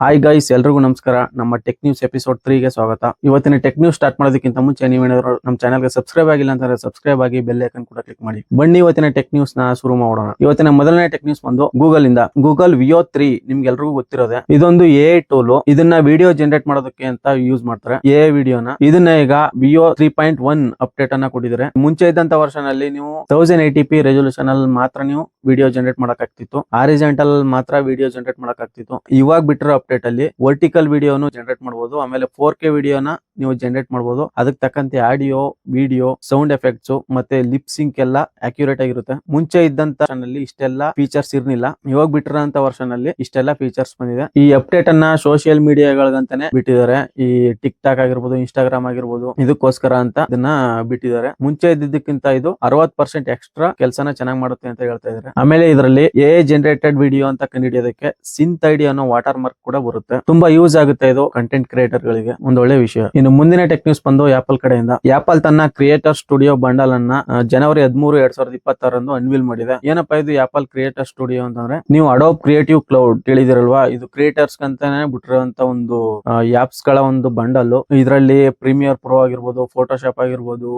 Hi guys, ಎಲ್ರಿಗೂ ನಮಸ್ಕಾರ. ನಮ್ಮ ಟೆಕ್ ನ್ಯೂಸ್ ಎಪಿಸೋಡ್ 3 ಗೆ ಸ್ವಾಗತ. ಇವತ್ತಿನ ಟೆಕ್ ನ್ಯೂಸ್ ಸ್ಟಾರ್ಟ್ ಮಾಡೋದಕ್ಕಿಂತ ಮುಂಚೆ ನೀವೇನಾದ್ರು ನಮ್ಮ ಚಾನಲ್ಗೆ ಸಬ್ಸ್ಕ್ರೈಬ್ ಆಗಿಲ್ಲ ಅಂತಂದ್ರೆ ಸಬ್ಸ್ಕ್ರೈಬ್ ಆಗಿ ಬೆಲ್ ಐಕನ್ ಕೂಡ ಕ್ಲಿಕ್ ಮಾಡಿ. ಬನ್ನಿ ಇವತ್ತಿನ ಟೆಕ್ ನ್ಯೂಸ್ ನ ಶುರು ಮಾಡೋಣ. ಇವತ್ತಿನ ಮೊದಲನೇ ಟೆಕ್ ನ್ಯೂಸ್ ಬಂದು ಗೂಗಲ್ ಇಂದ. ಗೂಗಲ್ ವಿಯೋ 3 ನಿಮ್ಗೆ ಎಲ್ರಿಗೂ ಗೊತ್ತಿರೋದೆ. ಇದೊಂದು ಎಐ ಟೂಲ್. ಇದನ್ನ ವಿಡಿಯೋ ಜನರೇಟ್ ಮಾಡೋದಕ್ಕೆ ಅಂತ ಯೂಸ್ ಮಾಡ್ತಾರೆ ಎಐ ವಿಡಿಯೋನ. ಇದನ್ನ ಈಗ ವಿಯೋ 3.1 ಅಪ್ಡೇಟ್ ಅನ್ನ ಕೊಟ್ಟಿದ್ದಾರೆ. ಮುಂಚೆ ಇದ್ದಂತ ವರ್ಷನ್ ಅಲ್ಲಿ ನೀವು 1080p ರೆಸಲ್ಯೂಷನ್ ಅಲ್ಲಿ ಮಾತ್ರ ನೀವು ವಿಡಿಯೋ ಜನರೇಟ್ ಮಾಡಕ್ ಆಗ್ತಿತ್ತು. ಹಾರಿಜಾಂಟಲ್ ಮಾತ್ರ ವಿಡಿಯೋ ಜನರೇಟ್ ಮಾಡಕ್ ಆಗ್ತಿತ್ತು. ಇವಾಗ ಬಿಟ್ಟಿರೋ ಅಪ್ಡೇಟ್ ಅಲ್ಲಿ ವರ್ಟಿಕಲ್ ವಿಡಿಯೋನು ಜನರೇಟ್ ಮಾಡಬಹುದು. ಆಮೇಲೆ 4K ವಿಡಿಯೋನ ನೀವು ಜನರೇಟ್ ಮಾಡಬಹುದು. ಅದಕ್ಕೆ ತಕ್ಕಂತೆ ಆಡಿಯೋ, ವಿಡಿಯೋ, ಸೌಂಡ್ ಎಫೆಕ್ಟ್ಸ್ ಮತ್ತೆ ಲಿಪ್ ಸಿಂಕ್ ಎಲ್ಲ ಅಕ್ಯುರೇಟ್ ಆಗಿರುತ್ತೆ. ಮುಂಚೆ ಇದ್ದಂತ ವರ್ಷನ್ ಅಲ್ಲಿ ಇಷ್ಟೆಲ್ಲ ಫೀಚರ್ಸ್ ಇರ್ಲಿಲ್ಲ. ಇವಾಗ ಬಿಟ್ಟಿರೋಂತ ವರ್ಷನ್ ಅಲ್ಲಿ ಇಷ್ಟೆಲ್ಲ ಫೀಚರ್ಸ್ ಬಂದಿದೆ. ಈ ಅಪ್ಡೇಟ್ ಅನ್ನ ಸೋಷಿಯಲ್ ಮೀಡಿಯಾಗಳಿಗಂತಾನೆ ಬಿಟ್ಟಿದ್ದಾರೆ. ಈ ಟಿಕ್ ಟಾಕ್ ಆಗಿರ್ಬೋದು, ಇನ್ಸ್ಟಾಗ್ರಾಮ್ ಆಗಿರ್ಬೋದು, ಇದಕ್ಕೋಸ್ಕರ ಅಂತ ಇದನ್ನ ಬಿಟ್ಟಿದ್ದಾರೆ. ಮುಂಚೆ ಇದ್ದಿದ್ದಕ್ಕಿಂತ ಇದು 60% ಎಕ್ಸ್ಟ್ರಾ ಕೆಲಸನ ಚೆನ್ನಾಗಿ ಮಾಡುತ್ತೆ ಅಂತ ಹೇಳ್ತಾ ಇದ್ದಾರೆ. ಆಮೇಲೆ ಇದರಲ್ಲಿ ಎಐ ಜನರೇಟೆಡ್ ವಿಡಿಯೋ ಅಂತ ಕಂಡುಹಿಡಿಯೋದಕ್ಕೆ ಸಿಂತ್ ಐಡಿ ಅನ್ನೋ ವಾಟರ್ ಮಾರ್ಕ್ ಕೂಡ ಬರುತ್ತೆ. ತುಂಬಾ ಯೂಸ್ ಆಗುತ್ತೆ ಇದು ಕಂಟೆಂಟ್ ಕ್ರಿಯೇಟರ್ ಗಳಿಗೆ. ಒಂದೊಳ್ಳೆ ವಿಷಯ. ಇನ್ನು ಮುಂದಿನ ಟೆಕ್ ನ್ಯೂಸ್ ಬಂದು ಆಪಲ್ ಕಡೆಯಿಂದ. ಆಪಲ್ ತನ್ನ ಕ್ರಿಯೇಟರ್ ಸ್ಟುಡಿಯೋ ಬಂಡಲ್ ಅನ್ನ ಜನವರಿ 13, 2026 ಅನ್ವೀಲ್ ಮಾಡಿದೆ. ಏನಪ್ಪಾ ಇದು ಆಪಲ್ ಕ್ರಿಯೇಟರ್ ಸ್ಟುಡಿಯೋ ಅಂತಂದ್ರೆ, ನೀವು ಅಡೋಬ್ ಕ್ರಿಯೇಟಿವ್ ಕ್ಲೌಡ್ ಕೇಳಿದಿರಲ್ವಾ? ಇದು ಕ್ರಿಯೇಟರ್ಸ್ ಅಂತಾನೆ ಬಿಟ್ಟಿರುವಂತ ಒಂದು ಆಪ್ಸ್ ಗಳ ಒಂದು ಬಂಡಲ್. ಇದರಲ್ಲಿ ಪ್ರೀಮಿಯರ್ ಪ್ರೋ ಆಗಿರ್ಬೋದು, ಫೋಟೋಶಾಪ್ ಆಗಿರ್ಬೋದು,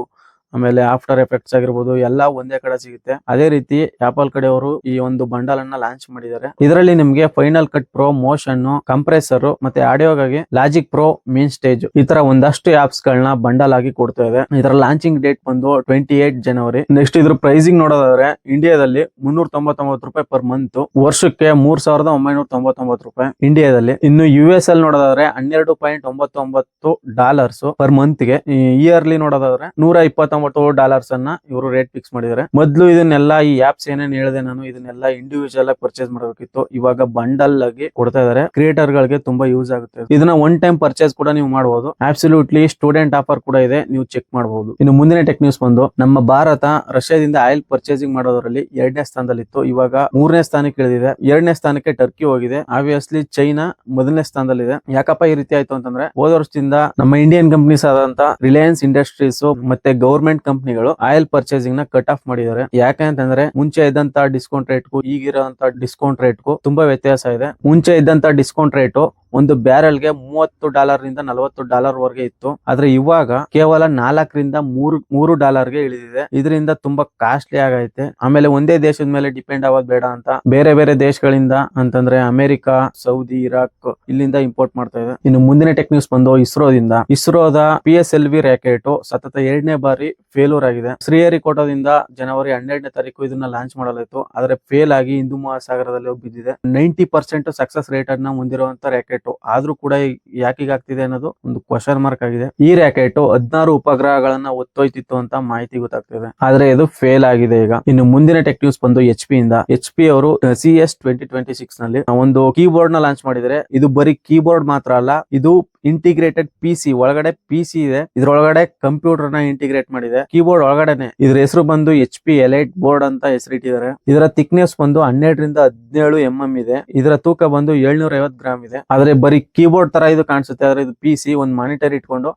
ಆಮೇಲೆ ಆಫ್ಟರ್ ಎಫೆಕ್ಟ್ಸ್ ಆಗಿರ್ಬೋದು, ಎಲ್ಲ ಒಂದೇ ಕಡೆ ಸಿಗುತ್ತೆ. ಅದೇ ರೀತಿ ಆಪಲ್ ಕಡೆಯವರು ಈ ಒಂದು ಬಂಡಲ್ ಅನ್ನ ಲಾಂಚ್ ಮಾಡಿದ್ದಾರೆ. ಇದರಲ್ಲಿ ನಿಮ್ಗೆ final cut pro, motion, compressor ಮತ್ತೆ ಆಡಿಯೋಗಾಗಿ ಲಾಜಿಕ್ ಪ್ರೋ, ಮೇನ್ ಸ್ಟೇಜ್, ಈ ತರ ಒಂದಷ್ಟು ಆಪ್ಸ್ ಗಳನ್ನ ಬಂಡಲ್ ಆಗಿ ಕೊಡ್ತಾ ಇದೆ. ಇದರ ಲಾಂಚಿಂಗ್ ಡೇಟ್ ಬಂದು 28 ಜನವರಿ. ನೆಕ್ಸ್ಟ್ ಇದ್ರ ಪ್ರೈಸಿಂಗ್ ನೋಡೋದಾದ್ರೆ ಇಂಡಿಯಾದಲ್ಲಿ 399 ರೂಪಾಯಿ ಪರ್ ಮಂತ್, ವರ್ಷಕ್ಕೆ 3999 ರೂಪಾಯಿ ಇಂಡಿಯಾದಲ್ಲಿ. ಇನ್ನು US ಅಲ್ಲಿ ನೋಡೋದಾದ್ರೆ $12.99 ಪರ್ ಮಂತ್ ಗೆ. ಇಯರ್ಲಿ ನೋಡೋದಾದ್ರೆ $129 ಅನ್ನ ಇವರು ರೇಟ್ ಫಿಕ್ಸ್ ಮಾಡಿದ್ದಾರೆ. ಮೊದಲು ಇದನ್ನೆಲ್ಲ ಈ ಆಪ್ಸ್ ಏನೇನು ಹೇಳಿದೆ ನಾನು, ಇದನ್ನೆಲ್ಲ ಇಂಡಿವಿಜುವಲ್ ಆಗಿ ಪರ್ಚೇಸ್ ಮಾಡಬೇಕಿತ್ತು. ಇವಾಗ ಬಂಡಲ್ ಆಗಿ ಕೊಡ್ತಾ ಇದಾರೆ. ಕ್ರಿಯೇಟರ್ ಗಳಿಗೆ ತುಂಬಾ ಯೂಸ್ ಆಗುತ್ತೆ. ಇದನ್ನ ಒನ್ ಟೈಮ್ ಪರ್ಚೇಸ್ ಕೂಡ ನೀವು ಮಾಡಬಹುದು. ಅಬ್ಸಲ್ಯೂಟ್ಲಿ ಸ್ಟೂಡೆಂಟ್ ಆಫರ್ ಕೂಡ ಇದೆ, ನೀವು ಚೆಕ್ ಮಾಡಬಹುದು. ಇನ್ನು ಮುಂದಿನ ಟೆಕ್ ನ್ಯೂಸ್ ಬಂದು, ನಮ್ಮ ಭಾರತ ರಷ್ಯಾದಿಂದ ಆಯಿಲ್ ಪರ್ಚೇಸಿಂಗ್ ಮಾಡೋದ್ರಲ್ಲಿ 2ನೇ ಸ್ಥಾನದಲ್ಲಿತ್ತು. ಇವಾಗ 3ನೇ ಸ್ಥಾನಕ್ಕೆ ಇಳಿದಿದೆ. 2ನೇ ಸ್ಥಾನಕ್ಕೆ ಟರ್ಕಿ ಹೋಗಿದೆ. ಆಬ್ವಿಯಸ್ಲಿ ಚೈನಾ 1ನೇ ಸ್ಥಾನದಲ್ಲಿದೆ. ಯಾಕಪ್ಪ ಈ ರೀತಿ ಆಯ್ತು ಅಂತಂದ್ರೆ, ಹೋದ ವರ್ಷದಿಂದ ನಮ್ಮ ಇಂಡಿಯನ್ ಕಂಪನೀಸ್ ಆದಂತ ರಿಲಯನ್ಸ್ ಇಂಡಸ್ಟ್ರೀಸ್ ಮತ್ತೆ ಗವರ್ಮೆಂಟ್ ಕಂಪನಿಗಳು ಆಯಿಲ್ ಪರ್ಚೇಸಿಂಗ್ ನ ಕಟ್ ಆಫ್ ಮಾಡಿದ್ದಾರೆ. ಯಾಕಂತಂದ್ರೆ ಮುಂಚೆ ಇದ್ದಂತ ಡಿಸ್ಕೌಂಟ್ ರೇಟ್ಗೂ ಈಗಿರೋಂತ ಡಿಸ್ಕೌಂಟ್ ರೇಟ್ಗೂ ತುಂಬಾ ವ್ಯತ್ಯಾಸ ಇದೆ. ಮುಂಚೆ ಇದ್ದಂತ ಡಿಸ್ಕೌಂಟ್ ರೇಟ್ ಒಂದು ಬ್ಯಾರಲ್ ಗೆ $30 ರಿಂದ $40 ವರೆಗೆ ಇತ್ತು. ಆದ್ರೆ ಇವಾಗ ಕೇವಲ $4 ಗೆ ಇಳಿದಿದೆ. ಇದರಿಂದ ತುಂಬಾ ಕಾಸ್ಟ್ಲಿ ಆಗೈತೆ. ಆಮೇಲೆ ಒಂದೇ ದೇಶದ ಮೇಲೆ ಡಿಪೆಂಡ್ ಆಗೋದು ಬೇಡ ಅಂತ ಬೇರೆ ಬೇರೆ ದೇಶಗಳಿಂದ ಅಂತಂದ್ರೆ ಅಮೆರಿಕ, ಸೌದಿ, ಇರಾಕ್ ಇಲ್ಲಿಂದ ಇಂಪೋರ್ಟ್ ಮಾಡ್ತಾ ಇದೆ. ಇನ್ನು ಮುಂದಿನ ಟೆಕ್ ನ್ಯೂಸ್ ಬಂದು ಇಸ್ರೋದಿಂದ. ಇಸ್ರೋದ PSLV ರಾಕೆಟ್ ಸತತ 2ನೇ ಬಾರಿ ಫೇಲ್ಯೂರ್ ಆಗಿದೆ. ಶ್ರೀಹರಿಕೋಟದಿಂದ ಜನವರಿ 12ನೇ ತಾರೀಕು ಇದನ್ನ ಲಾಂಚ್ ಮಾಡಲಾಯಿತು. ಆದ್ರೆ ಫೇಲ್ ಆಗಿ ಹಿಂದೂ ಮಹಾಸಾಗರದಲ್ಲಿ ಹೋಗಿ ಬಿದ್ದಿದೆ. 90% ಸಕ್ಸಸ್ ರೇಟ್ ಅನ್ನ ಹೊಂದಿರುವಂತ ರಾಕೆಟ್. ಆದ್ರೂ ಕೂಡ ಯಾಕೆ ಆಗ್ತಿದೆ ಅನ್ನೋದು ಒಂದು ಕ್ವಶನ್ ಮಾರ್ಕ್ ಆಗಿದೆ. ಈ ರಾಕೆಟ್ 16 ಉಪಗ್ರಹಗಳನ್ನ ಹೊತ್ತೊಯ್ತಿತ್ತು ಅಂತ ಮಾಹಿತಿ ಗೊತ್ತಾಗ್ತಿದೆ. ಆದ್ರೆ ಇದು ಫೇಲ್ ಆಗಿದೆ ಈಗ. ಇನ್ನು ಮುಂದಿನ ಟೆಕ್ ನ್ಯೂಸ್ ಬಂದು HP ಇಂದ. HP ಅವರು CES 2026 ನಲ್ಲಿ ಒಂದು ಕೀಬೋರ್ಡ್ ನ ಲಾಂಚ್ ಮಾಡಿದರೆ. ಇದು ಬರೀ ಕೀಬೋರ್ಡ್ ಮಾತ್ರ ಅಲ್ಲ, ಇದು ಇಂಟಿಗ್ರೇಟೆಡ್ PC ಒಳಗಡೆ PC ಇದೆ. ಇದ್ರೊಳಗಡೆ ಕಂಪ್ಯೂಟರ್ ನ ಇಂಟಿಗ್ರೇಟ್ ಮಾಡಿದೆ ಕೀಬೋರ್ಡ್ ಒಳಗಡೆನೆ. ಇದ್ರ ಹೆಸರು ಬಂದು HP ಎಲೈಟ್ ಬೋರ್ಡ್ ಅಂತ ಹೆಸರಿಟ್ಟಿದ್ದಾರೆ. ಇದರ ಥಿಕ್ನೆಸ್ ಬಂದು 12 ರಿಂದ 17 mm ಇದೆ. ಇದರ ತೂಕ ಬಂದು 750 ಗ್ರಾಮ್ ಇದೆ. ಆದ್ರೆ ಬರೀ ಕೀಬೋರ್ಡ್ ತರ ಇದು ಕಾಣಿಸುತ್ತೆ. ಆದ್ರೆ ಇದು PC, ಒಂದು ಮಾನಿಟರ್ ಇಟ್ಕೊಂಡು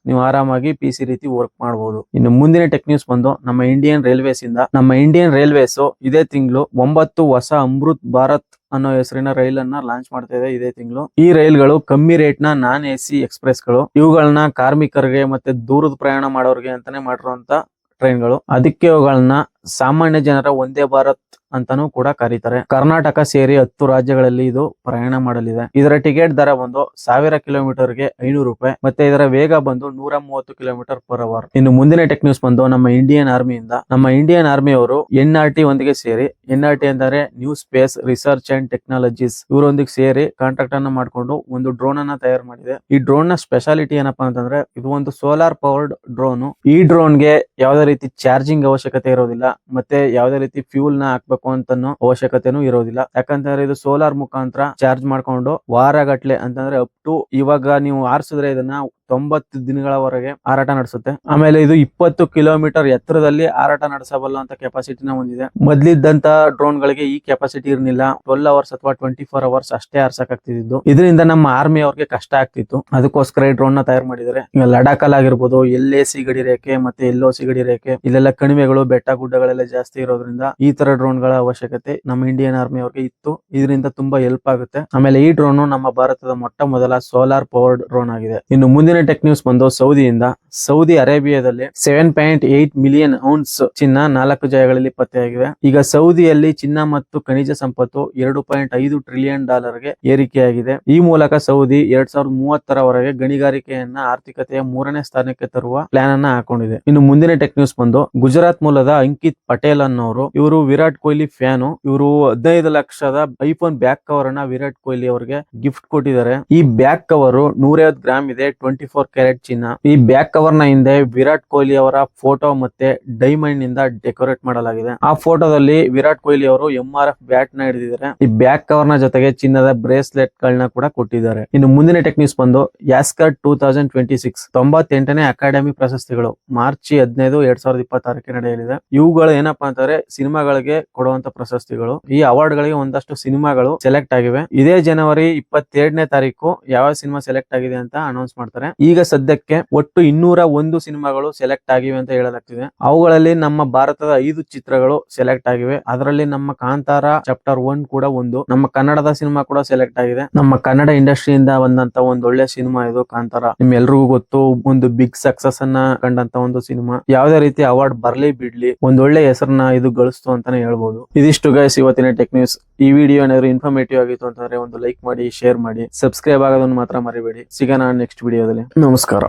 ನೀವು ಆರಾಮಾಗಿ PC ರೀತಿ ವರ್ಕ್ ಮಾಡಬಹುದು. ಇನ್ನು ಮುಂದಿನ ಟೆಕ್ ನ್ಯೂಸ್ ಬಂದು ನಮ್ಮ ಇಂಡಿಯನ್ ರೈಲ್ವೇಸ್ ಇಂದ. ನಮ್ಮ ಇಂಡಿಯನ್ ರೈಲ್ವೇಸ್ ಇದೇ ತಿಂಗಳು 9 ಹೊಸ ಅಮೃತ್ ಭಾರತ್ ಅನ್ನೋ ಹೆಸರಿನ ರೈಲ್ ಅನ್ನ ಲಾಂಚ್ ಮಾಡ್ತಾ ಇದೆ ಇದೇ ತಿಂಗಳು. ಈ ರೈಲ್ಗಳು ಕಮ್ಮಿ ರೇಟ್ ನ ನಾನ್ AC ಎಕ್ಸ್ಪ್ರೆಸ್ ಗಳು. ಇವುಗಳನ್ನ ಕಾರ್ಮಿಕರಿಗೆ ಮತ್ತೆ ದೂರದ ಪ್ರಯಾಣ ಮಾಡೋರಿಗೆ ಅಂತಾನೆ ಮಾಡಿರುವಂತ ಟ್ರೈನ್ಗಳು. ಅದಕ್ಕೆ ಅವುಗಳನ್ನ ಸಾಮಾನ್ಯ ಜನರ ಒಂದೇ ಭಾರತ್ ಅಂತಾನೂ ಕೂಡ ಕರೀತಾರೆ. ಕರ್ನಾಟಕ ಸೇರಿ 10 ರಾಜ್ಯಗಳಲ್ಲಿ ಇದು ಪ್ರಯಾಣ ಮಾಡಲಿದೆ. ಇದರ ಟಿಕೆಟ್ ದರ ಬಂದು 1000 ಕಿಲೋಮೀಟರ್ಗೆ 500 ರೂಪಾಯಿ. ಮತ್ತೆ ಇದರ ವೇಗ ಬಂದು 130 ಕಿಲೋಮೀಟರ್ ಪರ್ ಅವರ್. ಇನ್ನು ಮುಂದಿನ ಟೆಕ್ ನ್ಯೂಸ್ ಬಂದು ನಮ್ಮ ಇಂಡಿಯನ್ ಆರ್ಮಿಯಿಂದ. ನಮ್ಮ ಇಂಡಿಯನ್ ಆರ್ಮಿ ಅವರು NRT ಒಂದಿಗೆ ಸೇರಿ, NRT ಅಂದರೆ new space research and technologies, ಇವರೊಂದಿಗೆ ಸೇರಿ ಕಾಂಟ್ರಾಕ್ಟ್ ಅನ್ನ ಮಾಡ್ಕೊಂಡು ಒಂದು ಡ್ರೋನ್ ಅನ್ನ ತಯಾರು ಮಾಡಿದೆ. ಈ ಡ್ರೋನ್ ನ ಸ್ಪೆಷಾಲಿಟಿ ಏನಪ್ಪಾ ಅಂತಂದ್ರೆ, ಇದು ಒಂದು ಸೋಲಾರ್ ಪವರ್ಡ್ ಡ್ರೋನ್. ಈ ಡ್ರೋನ್ ಗೆ ಯಾವುದೇ ರೀತಿ ಚಾರ್ಜಿಂಗ್ ಅವಶ್ಯಕತೆ ಇರೋದಿಲ್ಲ, ಮತ್ತೆ ಯಾವುದೇ ರೀತಿ ಫ್ಯೂಲ್ ನ ಹಾಕ್ಬೇಕು ಅಂತನೋ ಅವಶ್ಯಕತೆನೂ ಇರೋದಿಲ್ಲ. ಯಾಕಂತಂದ್ರೆ ಇದು ಸೋಲಾರ್ ಮುಖಾಂತರ ಚಾರ್ಜ್ ಮಾಡ್ಕೊಂಡು ವಾರಗಟ್ಲೆ ಅಂತಂದ್ರೆ ಅಪ್ ಟು, ಇವಾಗ ನೀವು ಆರಿಸಿದ್ರೆ ಇದನ್ನ 90 ದಿನಗಳವರೆಗೆ ಹಾರಾಟ ನಡೆಸುತ್ತೆ. ಆಮೇಲೆ ಇದು 20 ಕಿಲೋಮೀಟರ್ ಎತ್ತರದಲ್ಲಿ ಹಾರಾಟ ನಡೆಸಬಲ್ಲ ಅಂತ ಕೆಪಾಸಿಟಿನ ಹೊಂದಿದೆ. ಮೊದ್ಲಿದ್ದಂತ ಡ್ರೋನ್ ಗಳಿಗೆ ಈ ಕೆಪಾಸಿಟಿ ಇರಲಿಲ್ಲ. 12 ಅವರ್ಸ್ ಅಥವಾ 24 ಅವರ್ಸ್ ಅಷ್ಟೇ ಹಾರ್ಸಕ್ ಆಗ್ತಿದ್ದು. ಇದರಿಂದ ನಮ್ಮ ಆರ್ಮಿ ಅವ್ರಿಗೆ ಕಷ್ಟ ಆಗ್ತಿತ್ತು. ಅದಕ್ಕೋಸ್ಕರ ಈ ಡ್ರೋನ್ ನ ತಯಾರು ಮಾಡಿದ್ದಾರೆ. ಈಗ ಲಡಾಖ್ ಅಲ್ಲಿ ಆಗಿರ್ಬೋದು, LAC ಗಡಿ ರೇಖೆ ಮತ್ತೆ LOC ಗಡಿ ರೇಖೆ ಇಲ್ಲೆಲ್ಲ ಕಣಿವೆಗಳು, ಬೆಟ್ಟ ಗುಡ್ಡಗಳೆಲ್ಲ ಜಾಸ್ತಿ ಇರೋದ್ರಿಂದ ಈ ತರ ಡ್ರೋನ್ ಗಳ ಅವಶ್ಯಕತೆ ನಮ್ಮ ಇಂಡಿಯನ್ ಆರ್ಮಿ ಅವ್ರಿಗೆ ಇತ್ತು. ಇದರಿಂದ ತುಂಬಾ ಹೆಲ್ಪ್ ಆಗುತ್ತೆ. ಆಮೇಲೆ ಈ ಡ್ರೋನ್ ನಮ್ಮ ಭಾರತದ ಮೊಟ್ಟ ಮೊದಲ ಸೋಲಾರ್ ಪವರ್ಡ್ ಡ್ರೋನ್ ಆಗಿದೆ. ಇನ್ನು ಮುಂದಿನ ಟೆಕ್ ನ್ಯೂಸ್ ಬಂದು ಸೌದಿಯಿಂದ. ಸೌದಿ ಅರೇಬಿಯಾದಲ್ಲಿ 7.8 ಮಿಲಿಯನ್ ಔನ್ಸ್ ಚಿನ್ನ 4 ಜಾಗಗಳಲ್ಲಿ ಪತ್ತೆಯಾಗಿವೆ. ಈಗ ಸೌದಿಯಲ್ಲಿ ಚಿನ್ನ ಮತ್ತು ಖನಿಜ ಸಂಪತ್ತು $2.5 ಟ್ರಿಲಿಯನ್ ಗೆ ಏರಿಕೆಯಾಗಿದೆ. ಈ ಮೂಲಕ ಸೌದಿ 2030ರವರೆಗೆ ಗಣಿಗಾರಿಕೆಯನ್ನ ಆರ್ಥಿಕತೆಯ 3ನೇ ಸ್ಥಾನಕ್ಕೆ ತರುವ ಪ್ಲಾನ್ ಅನ್ನ ಹಾಕೊಂಡಿದೆ. ಇನ್ನು ಮುಂದಿನ ಟೆಕ್ ನ್ಯೂಸ್ ಬಂದು ಗುಜರಾತ್ ಮೂಲದ ಅಂಕಿತ್ ಪಟೇಲ್ ಅನ್ನೋರು. ಇವರು ವಿರಾಟ್ ಕೊಹ್ಲಿ ಫ್ಯಾನು. ಇವರು 15 ಲಕ್ಷದ ಐಫೋನ್ ಬ್ಯಾಕ್ ಕವರ್ ಅನ್ನ ವಿರಾಟ್ ಕೊಹ್ಲಿ ಅವರಿಗೆ ಗಿಫ್ಟ್ ಕೊಟ್ಟಿದ್ದಾರೆ. ಈ ಬ್ಯಾಕ್ ಕವರ್ 150 ಗ್ರಾಮ್ ಇದೆ, 24 ಕ್ಯಾರೆಟ್ ಚಿನ್ನ. ಈ ಬ್ಯಾಕ್ ಕವರ್ ನ ಹಿಂದೆ ವಿರಾಟ್ ಕೊಹ್ಲಿ ಅವರ ಫೋಟೋ ಮತ್ತೆ ಡೈಮಂಡ್ ನಿಂದ ಡೆಕೋರೇಟ್ ಮಾಡಲಾಗಿದೆ. ಆ ಫೋಟೋದಲ್ಲಿ ವಿರಾಟ್ ಕೊಹ್ಲಿ ಅವರು MRF ಬ್ಯಾಟ್ ನ ಹಿಡಿದಿದ್ದಾರೆ. ಈ ಬ್ಯಾಕ್ ಕವರ್ ನ ಜೊತೆಗೆ ಚಿನ್ನದ ಬ್ರೇಸ್ಲೆಟ್ ಗಳನ್ನ ಕೂಡ ಕೊಟ್ಟಿದ್ದಾರೆ. ಇನ್ನು ಮುಂದಿನ ಟೆಕ್ ನ್ಯೂಸ್ ಬಂದು ಯಾಸ್ಕರ್ 2026 98ನೇ ಅಕಾಡೆಮಿ ಪ್ರಶಸ್ತಿಗಳು ಮಾರ್ಚ್ 15, 2026ಕ್ಕೆ ನಡೆಯಲಿದೆ. ಇವುಗಳು ಏನಪ್ಪಾ ಅಂತಂದ್ರೆ ಸಿನಿಮಾಗಳಿಗೆ ಕೊಡುವಂತ ಪ್ರಶಸ್ತಿಗಳು. ಈ ಅವಾರ್ಡ್ ಗಳಿಗೆ ಒಂದಷ್ಟು ಸಿನಿಮಾಗಳು ಸೆಲೆಕ್ಟ್ ಆಗಿವೆ. ಇದೇ ಜನವರಿ 22ನೇ ತಾರೀಕು ಯಾವ ಸಿನಿಮಾ ಸೆಲೆಕ್ಟ್ ಆಗಿದೆ ಅಂತ ಅನೌನ್ಸ್ ಮಾಡ್ತಾರೆ. ಈಗ ಸದ್ಯಕ್ಕೆ ಒಟ್ಟು 201 ಸಿನಿಮಾಗಳು ಸೆಲೆಕ್ಟ್ ಆಗಿವೆ ಅಂತ ಹೇಳಲಾಗ್ತಿದೆ. ಅವುಗಳಲ್ಲಿ ನಮ್ಮ ಭಾರತದ 5 ಚಿತ್ರಗಳು ಸೆಲೆಕ್ಟ್ ಆಗಿವೆ. ಅದರಲ್ಲಿ ನಮ್ಮ ಕಾಂತಾರ ಚಾಪ್ಟರ್ 1 ಕೂಡ ಒಂದು. ನಮ್ಮ ಕನ್ನಡದ ಸಿನಿಮಾ ಕೂಡ ಸೆಲೆಕ್ಟ್ ಆಗಿದೆ. ನಮ್ಮ ಕನ್ನಡ ಇಂಡಸ್ಟ್ರಿಯಿಂದ ಬಂದಂತ ಒಂದು ಒಳ್ಳೆ ಸಿನಿಮಾ ಇದು ಕಾಂತಾರ. ನಿಮ್ಮೆಲ್ರಿಗೂ ಗೊತ್ತು, ಒಂದು ಬಿಗ್ ಸಕ್ಸಸ್ ಅನ್ನ ಕಂಡಂತ ಒಂದು ಸಿನಿಮಾ. ಯಾವುದೇ ರೀತಿ ಅವಾರ್ಡ್ ಬರ್ಲಿ ಬಿಡ್ಲಿ, ಒಂದ್ ಒಳ್ಳೆ ಹೆಸರನ್ನ ಇದು ಗಳಿಸ್ತು ಅಂತಾನೆ ಹೇಳ್ಬೋದು. ಇದಿಷ್ಟು ಗೈಸ್ ಇವತ್ತಿನ ಟೆಕ್ ನ್ಯೂಸ್. ಈ ವಿಡಿಯೋ ಏನಾದ್ರು ಇನ್ಫಾರ್ಮೇಟಿವ್ ಆಗಿತ್ತು ಅಂತಂದ್ರೆ ಒಂದು ಲೈಕ್ ಮಾಡಿ, ಶೇರ್ ಮಾಡಿ, ಸಬ್ಸ್ಕ್ರೈಬ್ ಆಗೋದನ್ನು ಮಾತ್ರ ಮರಿಬೇಡಿ. ಸಿಗೋಣ ನೆಕ್ಸ್ಟ್ ವಿಡಿಯೋದಲ್ಲಿ. ನಮಸ್ಕಾರ.